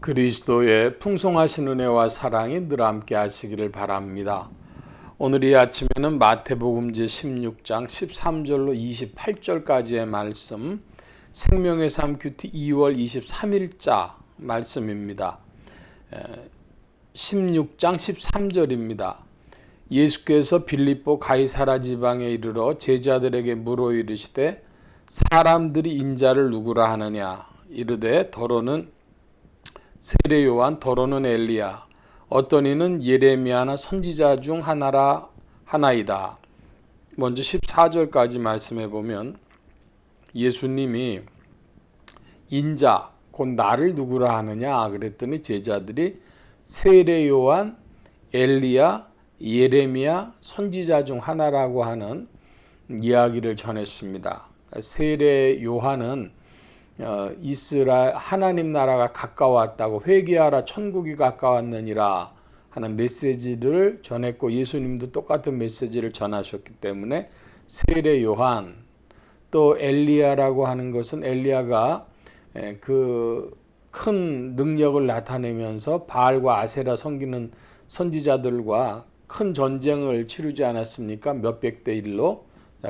그리스도의 풍성하신 은혜와 사랑이 늘 함께 하시기를 바랍니다. 오늘 이 아침에는 마태복음 제16장 13절로 28절까지의 말씀, 생명의 삶 큐티 2월 23일자 말씀입니다. 16장 13절입니다. 예수께서 빌립보 가이사라 지방에 이르러 제자들에게 물어 이르시되 사람들이 인자를 누구라 하느냐 이르되 더러는 세례 요한, 더러는 엘리야, 어떤 이는 예레미야나 선지자 중 하나이다. 먼저 14절까지 말씀해 보면 예수님이 인자 곧 나를 누구라 하느냐 그랬더니 제자들이 세례 요한, 엘리야, 예레미야, 선지자 중 하나라고 하는 이야기를 전했습니다. 세례 요한은 이스라엘 하나님 나라가 가까웠다고, 회개하라 천국이 가까웠느니라 하는 메시지를 전했고, 예수님도 똑같은 메시지를 전하셨기 때문에 세례 요한, 또 엘리야라고 하는 것은 엘리야가 그 큰 능력을 나타내면서 바알과 아세라 섬기는 선지자들과 큰 전쟁을 치르지 않았습니까? 몇백 대 1로.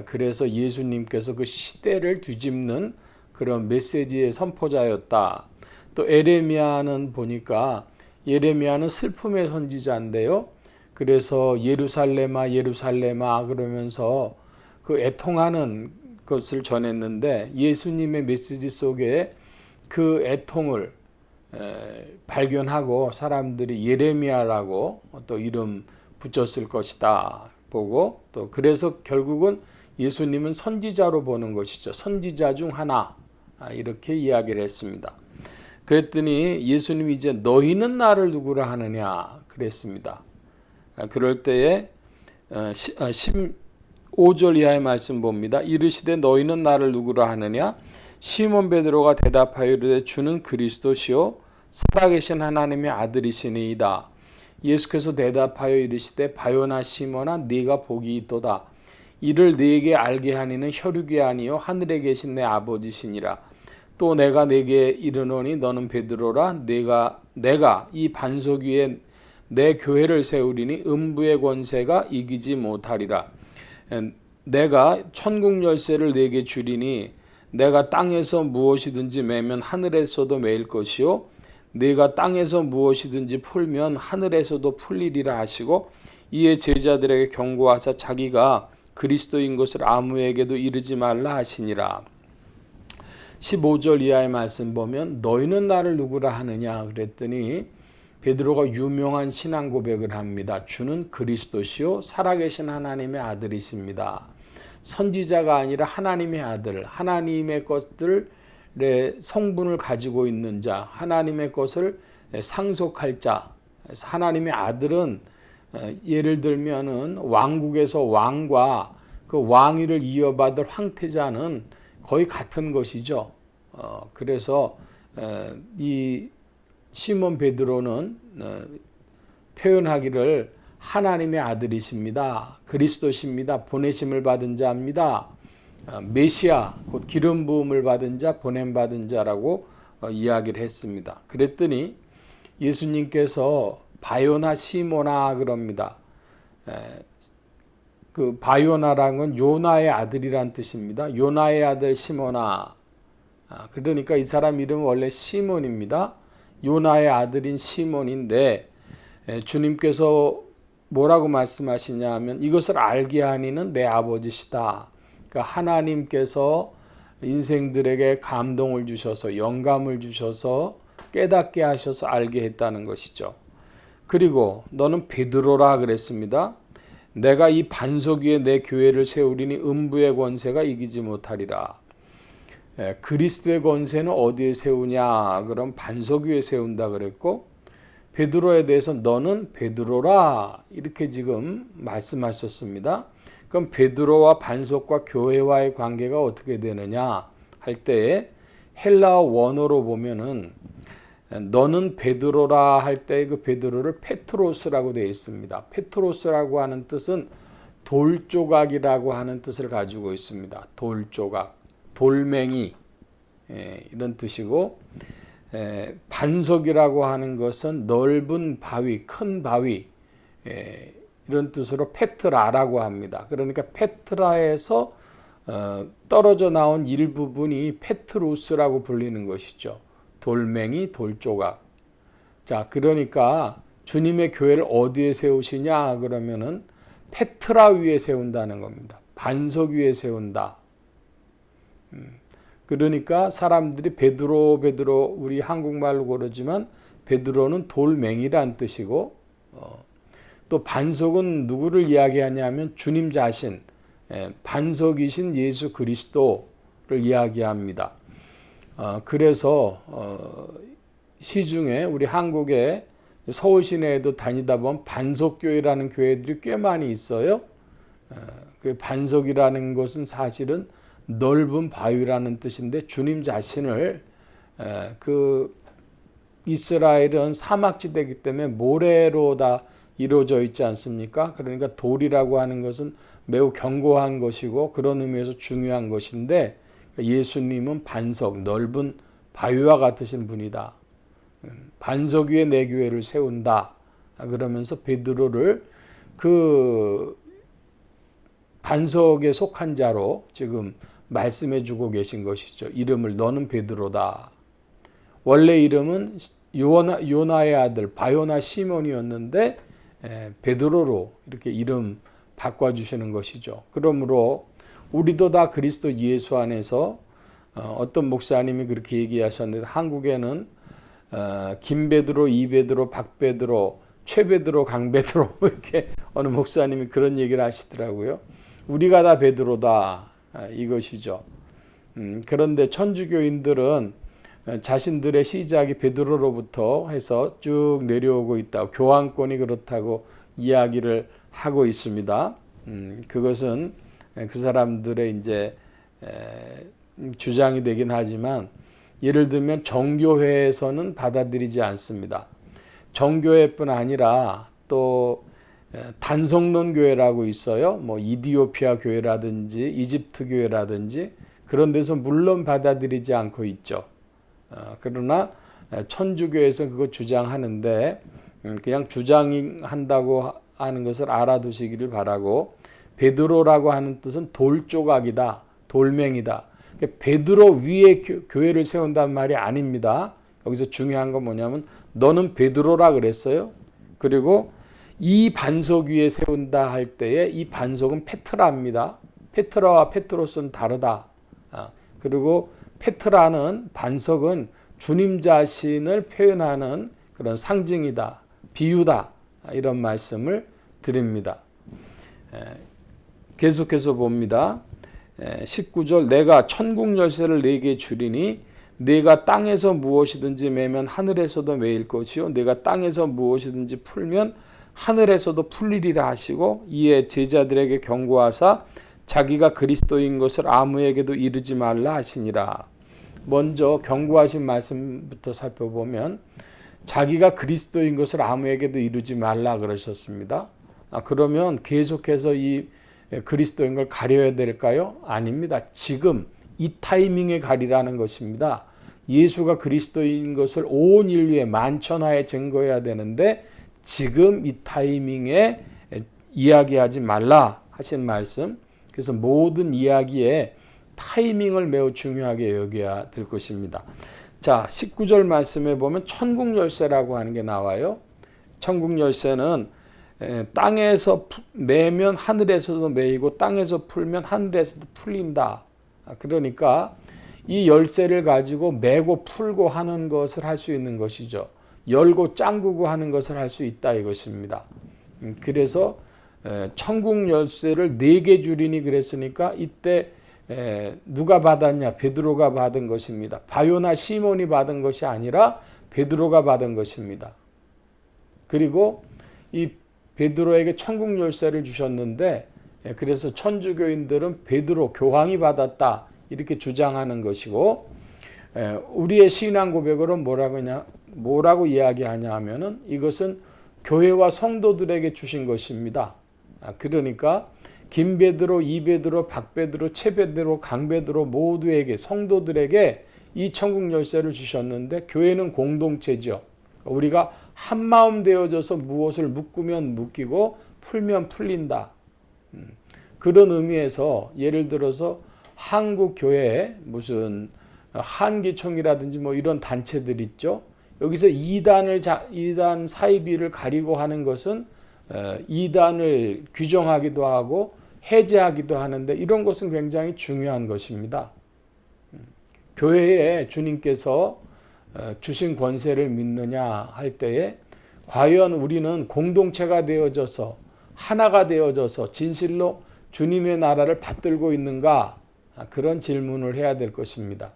그래서 예수님께서 그 시대를 뒤집는 그런 메시지의 선포자였다. 또 예레미야는 보니까 예레미야는 슬픔의 선지자인데요. 그래서 예루살렘아 예루살렘아 그러면서 그 애통하는 것을 전했는데, 예수님의 메시지 속에 그 애통을 발견하고 사람들이 예레미야라고 또 이름 붙였을 것이다 보고, 또 그래서 결국은 예수님은 선지자로 보는 것이죠. 선지자 중 하나, 이렇게 이야기를 했습니다. 그랬더니 예수님이 이제 너희는 나를 누구라 하느냐 그랬습니다. 그럴 때에 15절 이하의 말씀 봅니다. 이르시되 너희는 나를 누구라 하느냐? 시몬 베드로가 대답하여 이르되 주는 그리스도시요 살아계신 하나님의 아들이시니이다. 예수께서 대답하여 이르시되 바요나 시몬아 네가 복이 있도다. 이를 네게 알게 하니는 혈육이 아니요 하늘에 계신 내 아버지시니라. 또 내가 네게 이르노니 너는 베드로라. 내가 이 반석 위에 내 교회를 세우리니 음부의 권세가 이기지 못하리라. 내가 천국 열쇠를 네게 주리니 내가 땅에서 무엇이든지 매면 하늘에서도 매일 것이요 네가 땅에서 무엇이든지 풀면 하늘에서도 풀리리라 하시고, 이에 제자들에게 경고하사 자기가 그리스도인 것을 아무에게도 이르지 말라 하시니라. 15절 이하의 말씀 보면 너희는 나를 누구라 하느냐 그랬더니 베드로가 유명한 신앙 고백을 합니다. 주는 그리스도시요 살아계신 하나님의 아들이십니다. 선지자가 아니라 하나님의 아들, 하나님의 것들의 성분을 가지고 있는 자, 하나님의 것을 상속할 자. 하나님의 아들은 예를 들면은 왕국에서 왕과 그 왕위를 이어받을 황태자는 거의 같은 것이죠. 그래서 이 시몬 베드로는 표현하기를 하나님의 아들이십니다. 그리스도십니다. 보내심을 받은 자입니다. 메시아, 곧 기름 부음을 받은 자, 보냄 받은 자라고 이야기를 했습니다. 그랬더니 예수님께서 바요나 시모나 그럽니다. 그 바요나라는 건 요나의 아들이란 뜻입니다. 요나의 아들 시모나. 그러니까 이 사람 이름은 원래 시몬입니다. 요나의 아들인 시몬인데, 주님께서 뭐라고 말씀하시냐 하면 이것을 알게 하니는 내 아버지시다. 그러니까 하나님께서 인생들에게 감동을 주셔서 영감을 주셔서 깨닫게 하셔서 알게 했다는 것이죠. 그리고 너는 베드로라 그랬습니다. 내가 이 반석 위에 내 교회를 세우리니 음부의 권세가 이기지 못하리라. 그리스도의 권세는 어디에 세우냐? 그럼 반석 위에 세운다 그랬고, 베드로에 대해서 너는 베드로라 이렇게 지금 말씀하셨습니다. 그럼 베드로와 반석과 교회와의 관계가 어떻게 되느냐 할 때에 헬라어 원어로 보면은 너는 베드로라 할 때 그 베드로를 페트로스라고 되어 있습니다. 페트로스라고 하는 뜻은 돌조각이라고 하는 뜻을 가지고 있습니다. 돌조각, 돌멩이, 이런 뜻이고, 반석이라고 하는 것은 넓은 바위, 큰 바위, 이런 뜻으로 페트라라고 합니다. 그러니까 페트라에서 떨어져 나온 일부분이 페트루스라고 불리는 것이죠. 돌멩이, 돌조각. 자, 그러니까 주님의 교회를 어디에 세우시냐 그러면은 페트라 위에 세운다는 겁니다. 반석 위에 세운다. 그러니까 사람들이 베드로 우리 한국말로 그러지만 베드로는 돌멩이란 뜻이고, 또 반석은 누구를 이야기하냐면 주님 자신, 반석이신 예수 그리스도를 이야기합니다. 그래서 시중에 우리 한국에 서울 시내에도 다니다 보면 반석교회라는 교회들이 꽤 많이 있어요. 그 반석이라는 것은 사실은 넓은 바위라는 뜻인데, 주님 자신을, 그 이스라엘은 사막지대이기 때문에 모래로 다 이루어져 있지 않습니까? 그러니까 돌이라고 하는 것은 매우 견고한 것이고 그런 의미에서 중요한 것인데, 예수님은 반석, 넓은 바위와 같으신 분이다. 반석 위에 내 교회를 세운다. 그러면서 베드로를 그 반석에 속한 자로 지금 말씀해 주고 계신 것이죠. 이름을 너는 베드로다. 원래 이름은 요나의 아들 바요나 시몬이었는데 베드로로 이렇게 이름 바꿔주시는 것이죠. 그러므로 우리도 다 그리스도 예수 안에서, 어떤 목사님이 그렇게 얘기하셨는데, 한국에는 김베드로, 이베드로, 박베드로, 최베드로, 강베드로 이렇게 어느 목사님이 그런 얘기를 하시더라고요. 우리가 다 베드로다, 이것이죠. 그런데 천주교인들은 자신들의 시작이 베드로로부터 해서 쭉 내려오고 있다. 교황권이 그렇다고 이야기를 하고 있습니다. 그것은 그 사람들의 이제 주장이 되긴 하지만, 예를 들면 정교회에서는 받아들이지 않습니다. 정교회뿐 아니라 또 단성론 교회라고 있어요. 뭐 이디오피아 교회라든지 이집트 교회라든지 그런 데서 물론 받아들이지 않고 있죠. 그러나 천주교에서 그거 주장하는데, 그냥 주장한다고 하는 것을 알아두시기를 바라고, 베드로라고 하는 뜻은 돌조각이다, 돌멩이다. 베드로 위에 교회를 세운다는 말이 아닙니다. 여기서 중요한 건 뭐냐면 너는 베드로라 그랬어요. 그리고 이 반석 위에 세운다 할 때에 이 반석은 페트라입니다. 페트라와 페트로스는 다르다. 그리고 페트라는 반석은 주님 자신을 표현하는 그런 상징이다, 비유다, 이런 말씀을 드립니다. 계속해서 봅니다. 19절, 내가 천국 열쇠를 네게 주리니 네가 땅에서 무엇이든지 매면 하늘에서도 매일 것이요 네가 땅에서 무엇이든지 풀면 하늘에서도 풀리리라 하시고, 이에 제자들에게 경고하사 자기가 그리스도인 것을 아무에게도 이르지 말라 하시니라. 먼저 경고하신 말씀부터 살펴보면 자기가 그리스도인 것을 아무에게도 이르지 말라 그러셨습니다. 그러면 계속해서 이 그리스도인 걸 가려야 될까요? 아닙니다. 지금 이 타이밍에 가리라는 것입니다. 예수가 그리스도인 것을 온 인류에 만천하에 증거해야 되는데 지금 이 타이밍에 이야기하지 말라 하신 말씀. 그래서 모든 이야기에 타이밍을 매우 중요하게 여겨야 될 것입니다. 자, 19절 말씀에 보면 천국 열쇠라고 하는 게 나와요. 천국 열쇠는 땅에서 매면 하늘에서도 매이고 땅에서 풀면 하늘에서도 풀린다. 그러니까 이 열쇠를 가지고 매고 풀고 하는 것을 할 수 있는 것이죠. 열고 짱구고 하는 것을 할 수 있다 이것입니다. 그래서 천국 열쇠를 4개 주리니 그랬으니까 이때 누가 받았냐? 베드로가 받은 것입니다. 바요나 시몬이 받은 것이 아니라 베드로가 받은 것입니다. 그리고 이 베드로에게 천국 열쇠를 주셨는데, 그래서 천주교인들은 베드로 교황이 받았다 이렇게 주장하는 것이고, 우리의 신앙 고백으로 뭐라고 이야기하냐 하면은 이것은 교회와 성도들에게 주신 것입니다. 그러니까 김베드로, 이베드로, 박베드로, 최베드로, 강베드로 모두에게 성도들에게 이 천국 열쇠를 주셨는데 교회는 공동체죠. 우리가 한 마음 되어져서 무엇을 묶으면 묶이고 풀면 풀린다. 그런 의미에서 예를 들어서 한국 교회에 무슨 한기총이라든지 뭐 이런 단체들 있죠. 여기서 이단 사이비를 가리고 하는 것은 이단을 규정하기도 하고 해제하기도 하는데 이런 것은 굉장히 중요한 것입니다. 교회에 주님께서 주신 권세를 믿느냐 할 때에 과연 우리는 공동체가 되어져서 하나가 되어져서 진실로 주님의 나라를 받들고 있는가, 그런 질문을 해야 될 것입니다.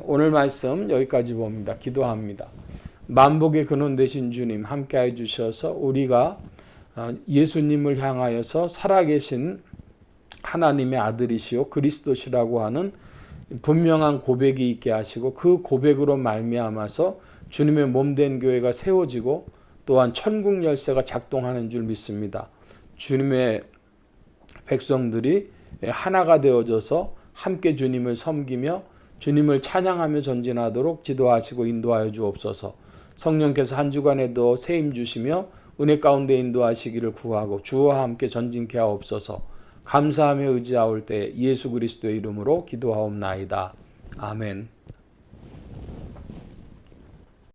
오늘 말씀 여기까지 봅니다. 기도합니다. 만복의 근원 되신 주님 함께해 주셔서 우리가 예수님을 향하여서 살아계신 하나님의 아들이시오 그리스도시라고 하는 분명한 고백이 있게 하시고, 그 고백으로 말미암아서 주님의 몸된 교회가 세워지고 또한 천국 열쇠가 작동하는 줄 믿습니다. 주님의 백성들이 하나가 되어져서 함께 주님을 섬기며 주님을 찬양하며 전진하도록 지도하시고 인도하여 주옵소서. 성령께서 한 주간에도 세임 주시며 은혜 가운데 인도하시기를 구하고 주와 함께 전진케 하옵소서. 감사하며 의지하올 때 예수 그리스도의 이름으로 기도하옵나이다. 아멘.